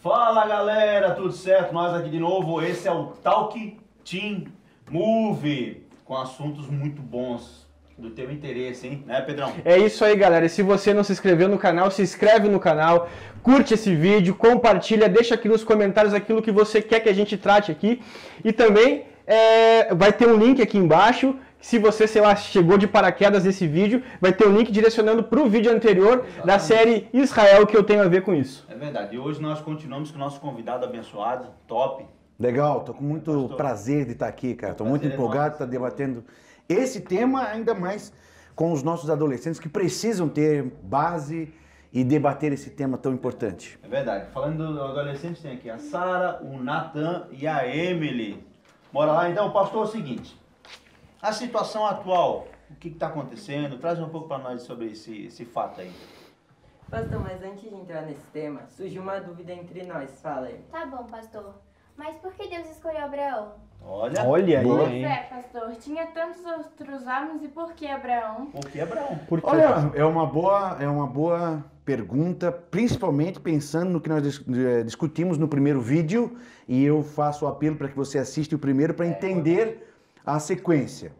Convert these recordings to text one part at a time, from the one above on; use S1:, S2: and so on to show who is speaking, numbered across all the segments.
S1: Fala galera, tudo certo? Nós aqui de novo, esse é o Talk Team Movie, com assuntos muito bons do teu interesse, hein? Né, Pedrão?
S2: É isso aí, galera. E se você não se inscreveu no canal, se inscreve no canal, curte esse vídeo, compartilha, deixa aqui nos comentários aquilo que você quer que a gente trate aqui. E também vai ter um link aqui embaixo. Se você, sei lá, chegou de paraquedas nesse vídeo, vai ter um link direcionando para o vídeo anterior. Exatamente. Da série Israel, que eu tenho a ver com isso.
S1: É verdade. E hoje nós continuamos com o nosso convidado abençoado, top.
S3: Legal, tô com muito prazer de estar aqui, cara. Tô muito empolgado, tá debatendo esse tema, ainda mais com os nossos adolescentes que precisam ter base e debater esse tema tão importante.
S1: É verdade. Falando do adolescente, tem aqui a Sara, o Nathan e a Emily. Bora lá então, pastor, é o seguinte. A situação atual, o que está acontecendo? Traz um pouco para nós sobre esse fato aí.
S4: Pastor, mas antes de entrar nesse tema, surgiu uma dúvida entre nós, fala aí.
S5: Tá bom, pastor. Mas por que Deus escolheu Abraão?
S2: Olha aí,
S6: Pois é, pastor. Tinha tantos outros homens e por que Abraão?
S1: Por que Abraão?
S3: Olha, é uma boa pergunta, principalmente pensando no que nós discutimos no primeiro vídeo, e eu faço o apelo para que você assista o primeiro para entender a sequência.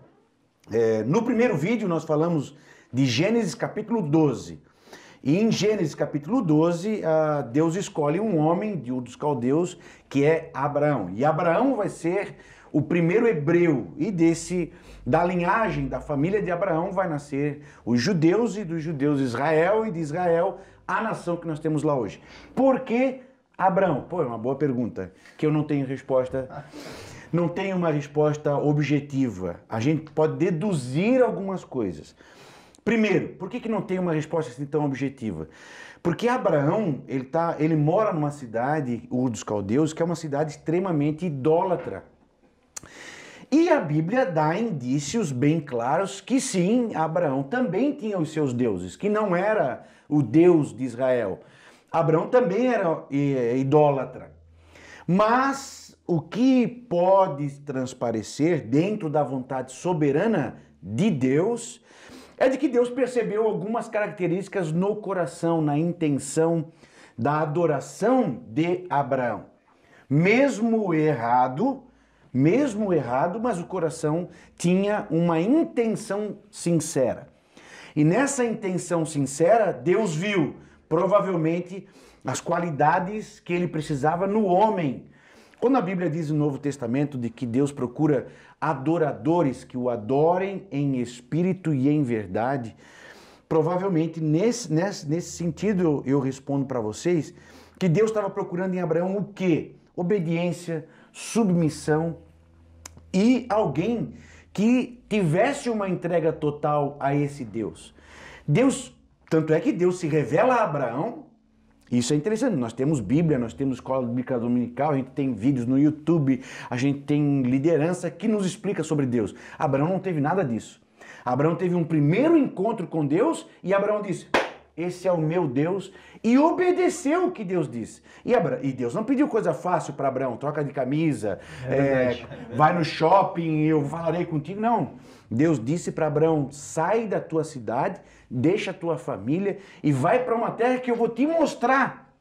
S3: No primeiro vídeo nós falamos de Gênesis capítulo 12. E em Gênesis capítulo 12, Deus escolhe um homem de Ur dos Caldeus, que é Abraão. E Abraão vai ser o primeiro hebreu. E da linhagem, da família de Abraão, vai nascer os judeus, e dos judeus Israel, e de Israel a nação que nós temos lá hoje. Por que Abraão? Pô, é uma boa pergunta, que eu não tenho resposta. Não tem uma resposta objetiva. A gente pode deduzir algumas coisas. Primeiro, por que não tem uma resposta assim tão objetiva? Porque Abraão, ele mora numa cidade, Ur dos Caldeus, que é uma cidade extremamente idólatra. E a Bíblia dá indícios bem claros que sim, Abraão também tinha os seus deuses, que não era o Deus de Israel. Abraão também era idólatra. Mas o que pode transparecer dentro da vontade soberana de Deus é de que Deus percebeu algumas características no coração, na intenção da adoração de Abraão. Mesmo errado, mas o coração tinha uma intenção sincera. E nessa intenção sincera, Deus viu, provavelmente, as qualidades que ele precisava no homem. Quando a Bíblia diz no Novo Testamento de que Deus procura adoradores que o adorem em espírito e em verdade, provavelmente nesse sentido eu respondo para vocês que Deus estava procurando em Abraão o quê? Obediência, submissão e alguém que tivesse uma entrega total a esse Deus. Tanto é que Deus se revela a Abraão. Isso é interessante, nós temos Bíblia, nós temos escola bíblica dominical, a gente tem vídeos no YouTube, a gente tem liderança que nos explica sobre Deus. Abraão não teve nada disso. Abraão teve um primeiro encontro com Deus e Abraão disse, esse é o meu Deus, e obedeceu o que Deus disse. E Deus não pediu coisa fácil para Abraão, troca de camisa, vai no shopping, eu falarei contigo, não. Deus disse para Abraão, sai da tua cidade, deixa a tua família e vai para uma terra que eu vou te mostrar.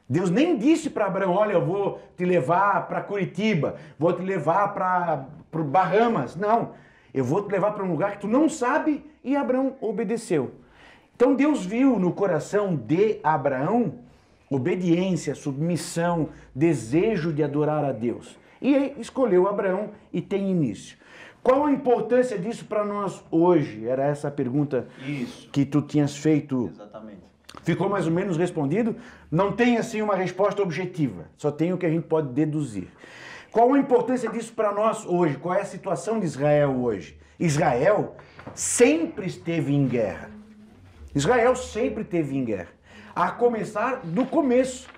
S3: Deus nem disse para Abraão, olha, eu vou te levar para Curitiba, vou te levar para Bahamas. Não, eu vou te levar para um lugar que tu não sabe, e Abraão obedeceu. Então Deus viu no coração de Abraão obediência, submissão, desejo de adorar a Deus. E escolheu Abraão e tem início. Qual a importância disso para nós hoje? Era essa a pergunta que tu tinhas feito.
S1: Exatamente.
S3: Ficou mais ou menos respondido? Não tem assim uma resposta objetiva, só tem o que a gente pode deduzir. Qual a importância disso para nós hoje? Qual é a situação de Israel hoje? Israel sempre esteve em guerra. Israel sempre esteve em guerra. A começar do começo,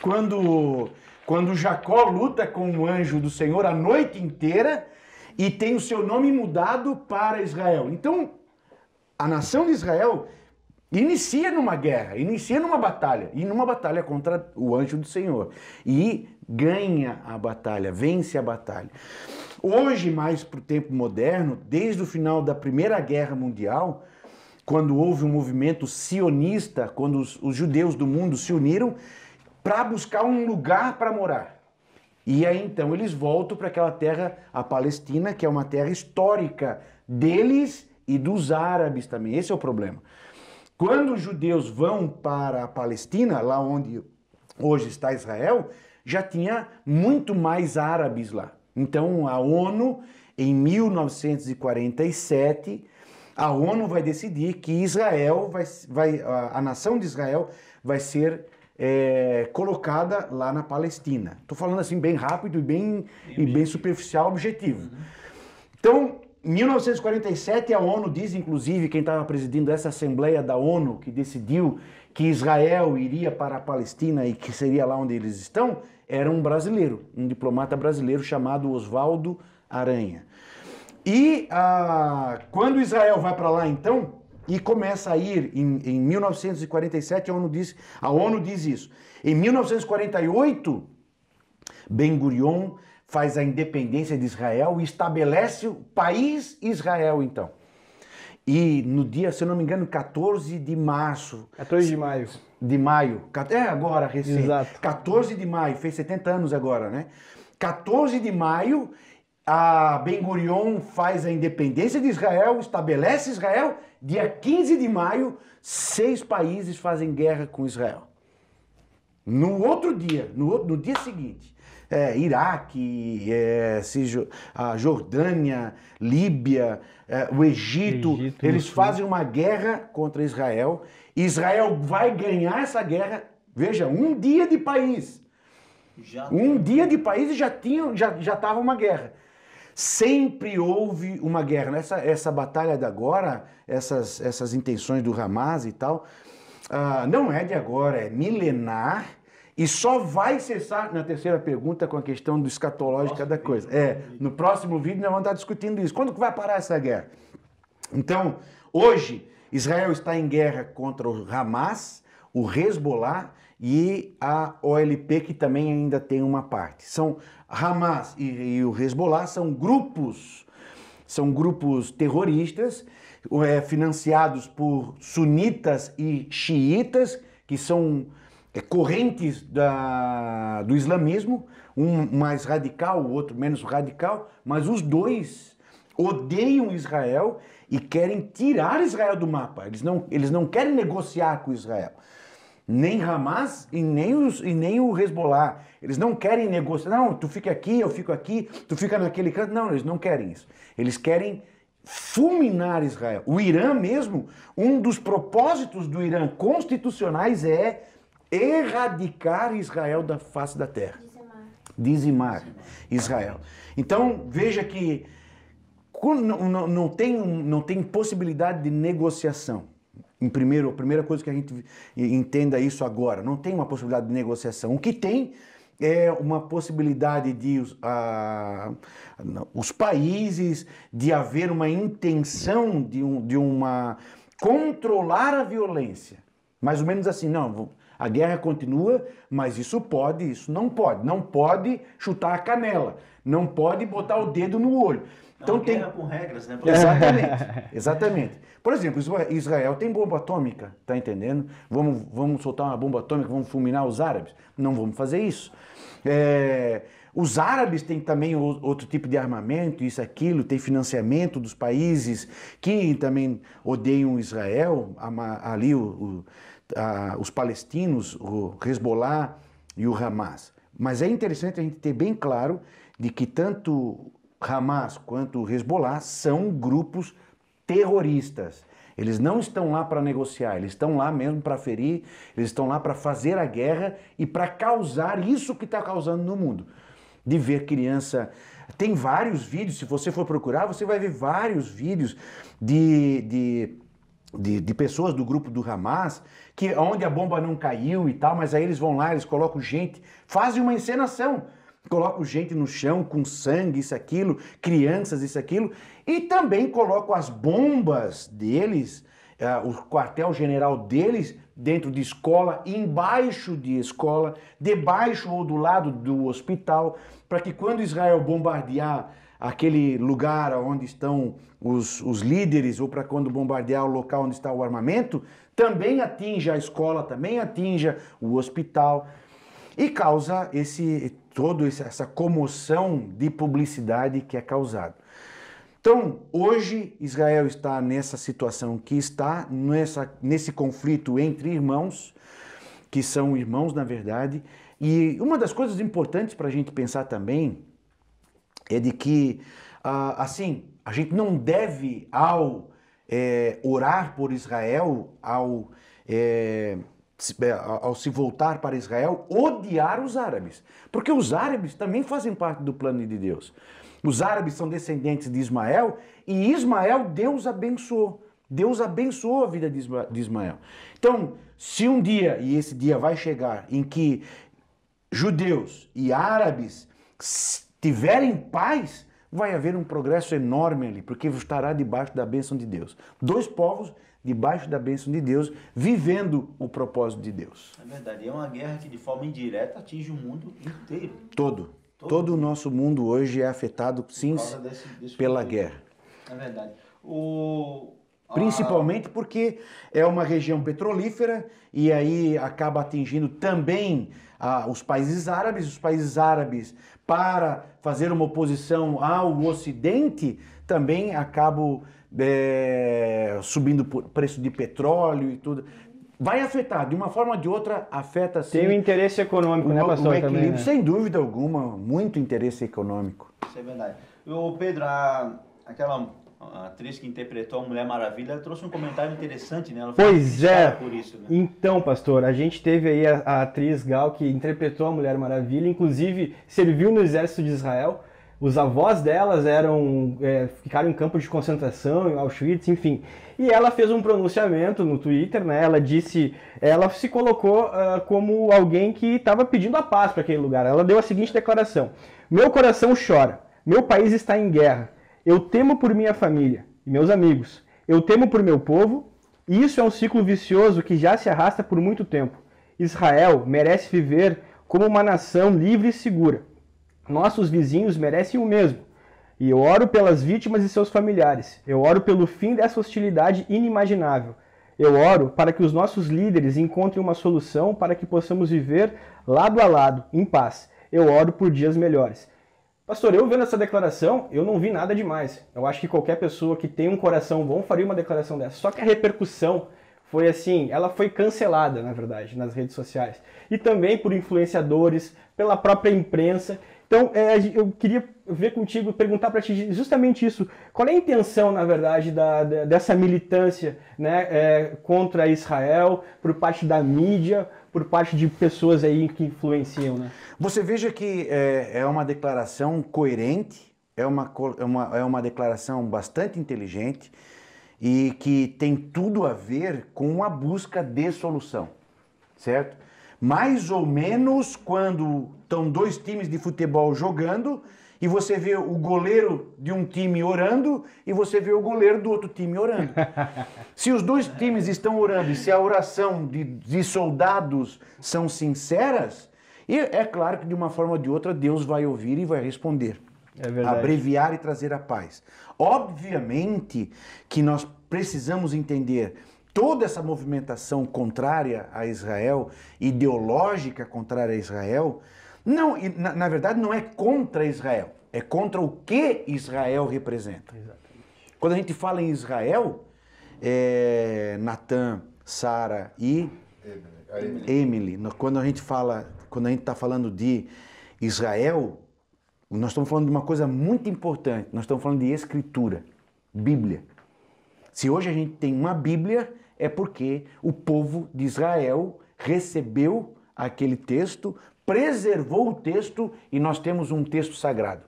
S3: quando Jacó luta com o anjo do Senhor a noite inteira e tem o seu nome mudado para Israel. Então, a nação de Israel inicia numa guerra, inicia numa batalha contra o anjo do Senhor. E ganha a batalha, vence a batalha. Hoje, mais para o tempo moderno, desde o final da Primeira Guerra Mundial, quando houve um movimento sionista, quando os judeus do mundo se uniram, para buscar um lugar para morar. E aí então eles voltam para aquela terra, a Palestina, que é uma terra histórica deles e dos árabes também. Esse é o problema. Quando os judeus vão para a Palestina, lá onde hoje está Israel, já tinha muito mais árabes lá. Então a ONU, em 1947, a ONU vai decidir que Israel a nação de Israel vai ser colocada lá na Palestina. Estou falando assim bem rápido e bem superficial, objetivo. Então, em 1947, a ONU diz, inclusive, quem estava presidindo essa Assembleia da ONU, que decidiu que Israel iria para a Palestina e que seria lá onde eles estão, era um brasileiro, um diplomata brasileiro chamado Oswaldo Aranha. E quando Israel vai para lá, então, e começa a ir, em 1947, a ONU diz isso. Em 1948, Ben-Gurion faz a independência de Israel e estabelece o país Israel, então. E no dia, se eu não me engano, 14 de março.
S2: 14 de maio.
S3: De maio. Agora, recente.
S2: Exato.
S3: 14 de maio, fez 70 anos agora, né? 14 de maio, a Ben-Gurion faz a independência de Israel, estabelece Israel. Dia 15 de maio, 6 países fazem guerra com Israel. No outro dia, no dia seguinte, Iraque, a Jordânia, Líbia, o Egito, eles fazem uma guerra contra Israel. Israel vai ganhar essa guerra, veja, um dia de país. Dia de país e já estava uma guerra. Sempre houve uma guerra. Essa batalha de agora, essas intenções do Hamas e tal, não é de agora, é milenar. E só vai cessar, na terceira pergunta, com a questão do escatológica da coisa. No próximo vídeo nós vamos estar discutindo isso. Quando que vai parar essa guerra? Então, hoje, Israel está em guerra contra o Hamas, o Hezbollah e a OLP, que também ainda tem uma parte. São Hamas e o Hezbollah são grupos terroristas, financiados por sunitas e xiitas, que são correntes do islamismo, um mais radical, o outro menos radical, mas os dois odeiam Israel e querem tirar Israel do mapa. Eles não querem negociar com Israel. Nem Hamas e nem o Hezbollah. Eles não querem negociar. Não, tu fica aqui, eu fico aqui, tu fica naquele canto. Não, eles não querem isso. Eles querem fulminar Israel. O Irã mesmo, um dos propósitos do Irã constitucionais é erradicar Israel da face da terra. Dizimar Israel. Então, veja que não tem possibilidade de negociação. A primeira coisa que a gente entenda isso agora. Não tem uma possibilidade de negociação. O que tem é uma possibilidade de os países, de haver uma intenção de controlar a violência. Mais ou menos assim, não, a guerra continua, mas isso não pode. Não pode chutar a canela, não pode botar o dedo no olho. Então tem
S1: guerra com regras, né?
S3: Exatamente. Por exemplo, Israel tem bomba atômica, tá entendendo? Vamos soltar uma bomba atômica, vamos fulminar os árabes? Não vamos fazer isso. Os árabes têm também outro tipo de armamento, isso, aquilo, tem financiamento dos países que também odeiam Israel, ali os palestinos, o Hezbollah e o Hamas. Mas é interessante a gente ter bem claro de que tanto Hamas quanto o Hezbollah são grupos terroristas. Eles não estão lá para negociar, eles estão lá mesmo para ferir, eles estão lá para fazer a guerra e para causar isso que está causando no mundo. De ver criança... Tem vários vídeos, se você for procurar, você vai ver vários vídeos de pessoas do grupo do Hamas, onde a bomba não caiu e tal, mas aí eles vão lá, eles colocam gente, fazem uma encenação. Colocam gente no chão com sangue, isso, aquilo, crianças, isso, aquilo, e também colocam as bombas deles, o quartel-general deles, dentro de escola, embaixo de escola, debaixo ou do lado do hospital, para que quando Israel bombardear aquele lugar onde estão os líderes, ou para quando bombardear o local onde está o armamento, também atinja a escola, também atinja o hospital. E causa essa comoção de publicidade que é causada. Então, hoje, Israel está nessa situação que está, nesse conflito entre irmãos, que são irmãos na verdade, e uma das coisas importantes para a gente pensar também é de que, assim, a gente não deve, ao orar por Israel, ao se voltar para Israel, odiar os árabes. Porque os árabes também fazem parte do plano de Deus. Os árabes são descendentes de Ismael e Ismael Deus abençoou. Deus abençoou a vida de Ismael. Então, se um dia, e esse dia vai chegar, em que judeus e árabes tiverem paz, vai haver um progresso enorme ali, porque estará debaixo da bênção de Deus. Dois povos debaixo da bênção de Deus, vivendo o propósito de Deus.
S1: É verdade, é uma guerra que de forma indireta atinge o mundo inteiro.
S3: Todo o nosso mundo hoje é afetado, sim, pela guerra.
S1: É verdade.
S3: Principalmente porque é uma região petrolífera e aí acaba atingindo também os países árabes, para fazer uma oposição ao Ocidente, também acabam subindo o preço de petróleo e tudo. Vai afetar, de uma forma ou de outra, afeta sim.
S2: Tem o interesse econômico, né, pastor?
S3: O equilíbrio,
S2: também, né?
S3: sem dúvida alguma, muito interesse econômico.
S1: Isso é verdade. Pedro, aquela atriz que interpretou a Mulher Maravilha, ela trouxe um comentário interessante, né? Ela foi
S2: Pois é.
S1: por isso, né?
S2: Então, pastor, a gente teve aí a atriz Gal, que interpretou a Mulher Maravilha, inclusive serviu no exército de Israel. Os avós delas ficaram em campos de concentração, em Auschwitz, enfim. E ela fez um pronunciamento no Twitter, né? Ela se colocou como alguém que estava pedindo a paz para aquele lugar. Ela deu a seguinte declaração: meu coração chora, meu país está em guerra. Eu temo por minha família e meus amigos. Eu temo por meu povo, e isso é um ciclo vicioso que já se arrasta por muito tempo. Israel merece viver como uma nação livre e segura. Nossos vizinhos merecem o mesmo. E eu oro pelas vítimas e seus familiares. Eu oro pelo fim dessa hostilidade inimaginável. Eu oro para que os nossos líderes encontrem uma solução para que possamos viver lado a lado, em paz. Eu oro por dias melhores. Pastor, eu vendo essa declaração, eu não vi nada demais. Eu acho que qualquer pessoa que tem um coração bom faria uma declaração dessa. Só que a repercussão foi assim, ela foi cancelada, na verdade, nas redes sociais. E também por influenciadores, pela própria imprensa. Então, eu queria ver contigo, perguntar para ti justamente isso. Qual é a intenção, na verdade, dessa militância, né, contra Israel, por parte da mídia, por parte de pessoas aí que influenciam, né?
S3: Você veja que é uma declaração coerente, é uma declaração bastante inteligente e que tem tudo a ver com a busca de solução, certo? Mais ou menos quando estão dois times de futebol jogando e você vê o goleiro de um time orando e você vê o goleiro do outro time orando. Se os dois times estão orando e se a oração de soldados são sinceras, é claro que de uma forma ou de outra Deus vai ouvir e vai responder.
S2: É verdade.
S3: Abreviar e trazer a paz. Obviamente que nós precisamos entender toda essa movimentação contrária a Israel, ideológica contrária a Israel, não, na verdade não é contra Israel, é contra o que Israel representa.
S2: Exatamente.
S3: Quando a gente fala em Israel, Natan, Sara e Emily, quando a gente está falando de Israel, nós estamos falando de uma coisa muito importante, nós estamos falando de escritura, Bíblia. Se hoje a gente tem uma Bíblia, é porque o povo de Israel recebeu aquele texto, preservou o texto e nós temos um texto sagrado.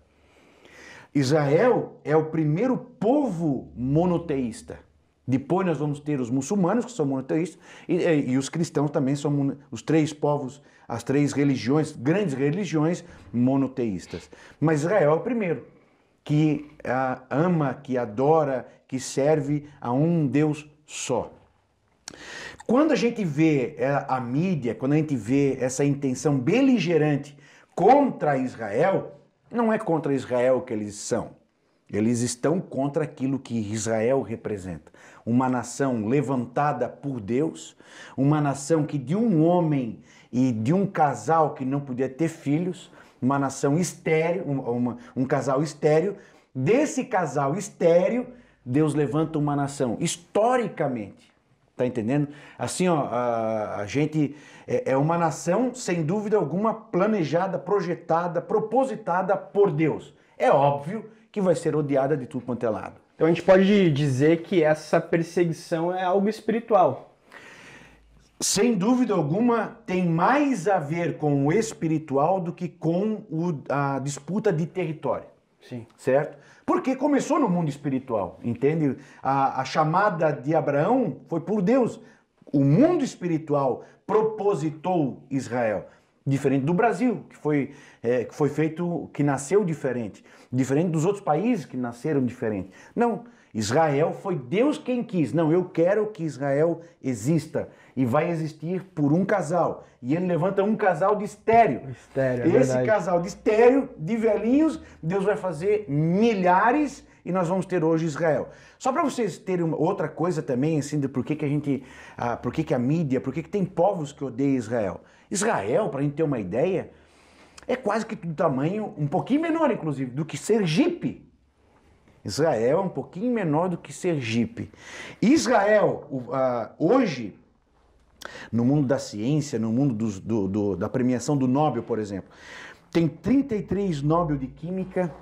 S3: Israel é o primeiro povo monoteísta. Depois nós vamos ter os muçulmanos, que são monoteístas, e os cristãos também são os três povos, as três religiões, grandes religiões monoteístas. Mas Israel é o primeiro, que ama, que adora, que serve a um Deus só. Quando a gente vê a mídia, quando a gente vê essa intenção beligerante contra Israel, não é contra Israel que eles são. Eles estão contra aquilo que Israel representa. Uma nação levantada por Deus, uma nação que de um homem e de um casal que não podia ter filhos, uma nação estéril, um casal estéril. Desse casal estéril, Deus levanta uma nação, historicamente. Tá entendendo? Assim, ó, a gente é uma nação, sem dúvida alguma, planejada, projetada, propositada por Deus. É óbvio que vai ser odiada de tudo quanto é lado.
S2: Então a gente pode dizer que essa perseguição é algo espiritual.
S3: Sem dúvida alguma, tem mais a ver com o espiritual do que com a disputa de território.
S2: Sim.
S3: Certo? Porque começou no mundo espiritual, entende? A chamada de Abraão foi por Deus. O mundo espiritual propositou Israel. Diferente do Brasil, que foi feito, que nasceu diferente. Diferente dos outros países que nasceram diferente. Não, Israel foi Deus quem quis. Não, eu quero que Israel exista. E vai existir por um casal. E ele levanta um casal de estéreo. Esse casal de estéreo, de velhinhos, Deus vai fazer milhares e nós vamos ter hoje Israel. Só para vocês terem outra coisa também, assim, de por que a mídia, por que tem povos que odeiam Israel. Israel, para a gente ter uma ideia, é quase que do tamanho, um pouquinho menor, inclusive, do que Sergipe. Israel é um pouquinho menor do que Sergipe. Israel, hoje, no mundo da ciência, no mundo da premiação do Nobel, por exemplo, tem 33 Nobel de Química,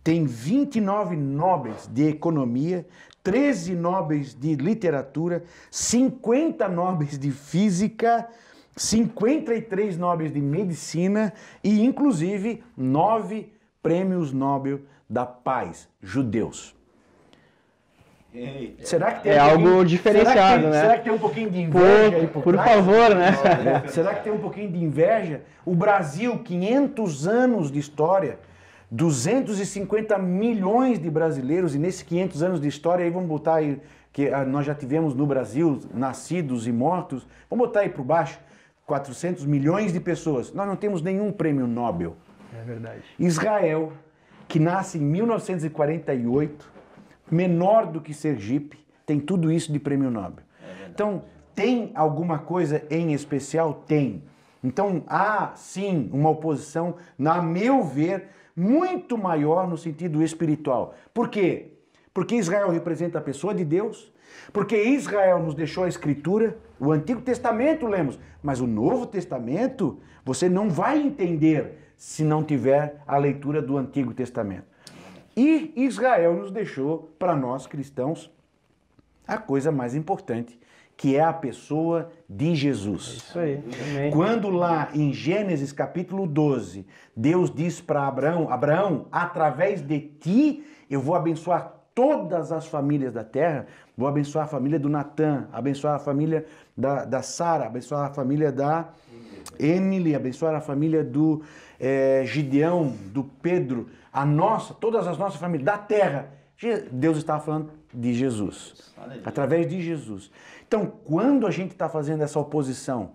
S3: tem 29 Nobels de Economia, 13 Nobels de Literatura, 50 Nobels de Física, 53 Nobels de Medicina e, inclusive, 9 Prêmios Nobel da Paz, judeus. Será que tem
S2: algo diferenciado, né?
S3: Será que tem um pouquinho de inveja aí por trás?
S2: favor, né?
S3: Será que tem um pouquinho de inveja? O Brasil, 500 anos de história, 250 milhões de brasileiros, e nesses 500 anos de história, aí vamos botar aí, que nós já tivemos no Brasil nascidos e mortos, vamos botar aí por baixo, 400 milhões de pessoas. Nós não temos nenhum prêmio Nobel.
S2: É verdade.
S3: Israel, que nasce em 1948, menor do que Sergipe, tem tudo isso de prêmio Nobel. Então, tem alguma coisa em especial? Tem. Então, há sim uma oposição, a meu ver, muito maior no sentido espiritual. Por quê? Porque Israel representa a pessoa de Deus, porque Israel nos deixou a Escritura, o Antigo Testamento lemos, mas o Novo Testamento você não vai entender se não tiver a leitura do Antigo Testamento. E Israel nos deixou, para nós cristãos, a coisa mais importante, que é a pessoa de Jesus.
S2: Isso aí. Amém.
S3: Quando lá em Gênesis capítulo 12, Deus diz para Abraão, Abraão, através de ti eu vou abençoar todas as famílias da terra, vou abençoar a família do Natan, abençoar a família da Sara, abençoar a família da Emily, abençoar a família do Gideão, do Pedro, todas as nossas famílias da terra. Deus estava falando de Jesus, através de Jesus. Então, quando a gente está fazendo essa oposição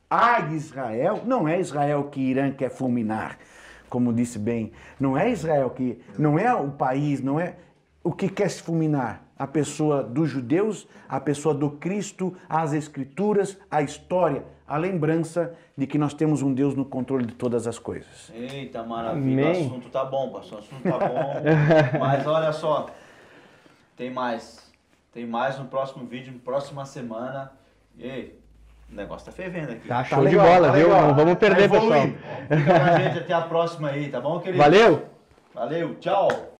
S3: a Israel, não é Israel que Irã quer fulminar, como disse bem, não é Israel que, não é o país, não é o que quer se fulminar. A pessoa dos judeus, a pessoa do Cristo, as Escrituras, a história, a lembrança de que nós temos um Deus no controle de todas as coisas.
S1: Eita, maravilha.
S2: Amém.
S1: O assunto tá bom, pastor. O assunto tá bom. Mas olha só, tem mais. Tem mais no próximo vídeo, próxima semana. E o negócio tá fervendo aqui.
S2: Tá show
S3: legal,
S2: de bola,
S3: tá
S2: viu?
S3: legal.
S2: Não vamos perder,
S3: Tá
S2: pessoal.
S3: evoluindo.
S1: Fica com a gente até a próxima aí, tá bom, querido?
S2: Valeu!
S1: Valeu, tchau!